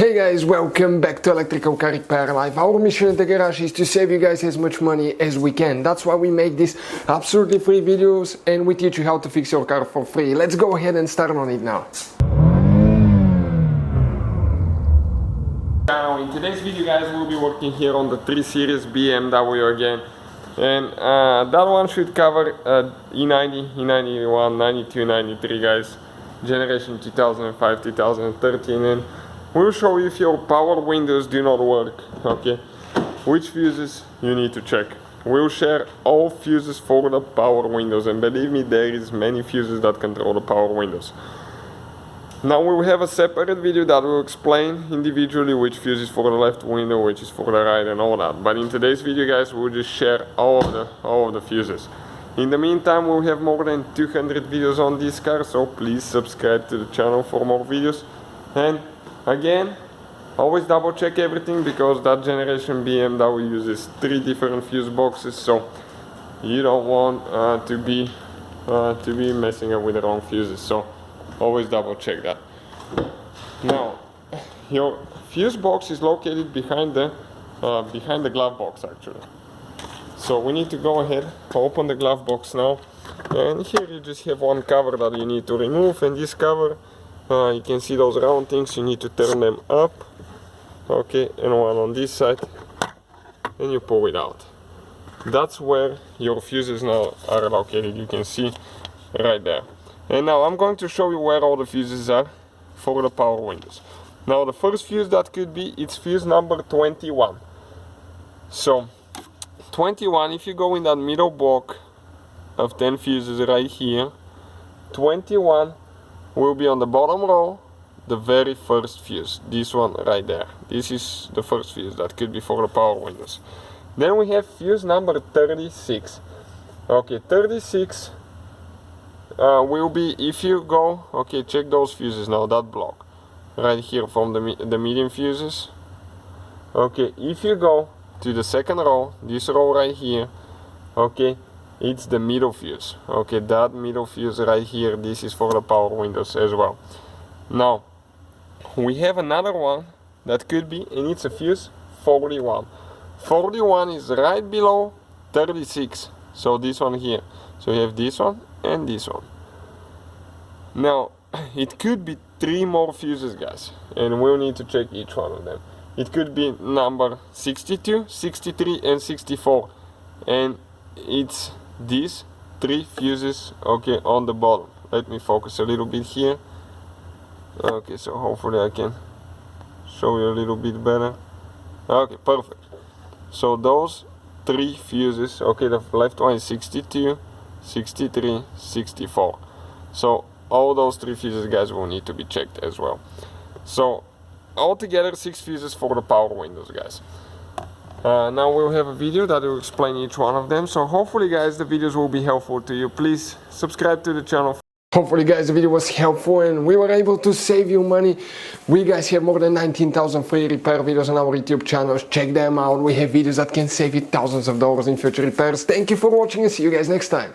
Hey guys, welcome back to Electrical Car Repair Live. Our mission in the garage is to save you guys as much money as we can. That's why we make these absolutely free videos and we teach you how to fix your car for free. Let's go ahead and start on it now. Now in today's video guys, we'll be working here on the 3 Series BMW again. And that one should cover E90, E91, 92, 93 guys. Generation 2005, 2013, and we'll show you if your power windows do not work, okay, which fuses you need to check. We'll share all fuses for the power windows, and believe me, there is many fuses that control the power windows. Now we will have a separate video that will explain individually which fuse is for the left window, which is for the right, and all that. But in today's video guys, we'll just share all of the fuses. In the meantime, we'll have more than 200 videos on this car, so please subscribe to the channel for more videos. And again, always double check everything, because that generation BMW uses 3 different fuse boxes, so you don't want to be messing up with the wrong fuses, so always double check that. Now, your fuse box is located behind the glove box actually. So we need to go ahead, open the glove box now, and here you just have one cover that you need to remove, and this cover, you can see those round things, you need to turn them up, okay, and one on this side, and you pull it out. That's where your fuses now are located, you can see right there. And now I'm going to show you where all the fuses are for the power windows. Now the first fuse that could be, it's fuse number 21. So 21, if you go in that middle block of 10 fuses right here, 21 will be on the bottom row, the very first fuse, this one right there. This is the first fuse that could be for the power windows. Then we have fuse number 36. Okay, 36 will be, if you go, okay, check those fuses now, that block right here from the medium fuses. Okay, if you go to the second row, this row right here, okay, it's the middle fuse. Okay, that middle fuse right here, this is for the power windows as well. Now we have another one that could be, and it's a fuse 41. 41 is right below 36, so this one here. So you have this one and this one. Now it could be 3 more fuses guys, and we'll need to check each one of them. It could be number 62, 63 and 64, and it's these 3 fuses, okay, on the bottom. Let me focus a little bit here. Okay, so hopefully I can show you a little bit better. Okay, perfect. So those 3 fuses, okay, the left one is 62, 63, 64. So all those 3 fuses guys will need to be checked as well. So altogether 6 fuses for the power windows guys. Now we'll have a video that will explain each one of them, so hopefully guys the videos will be helpful to you. Please subscribe to the channel. Hopefully guys the video was helpful and we were able to save you money. We guys have more than 19,000 free repair videos on our YouTube channels. Check them out. We have videos that can save you thousands of dollars in future repairs. Thank you for watching and see you guys next time.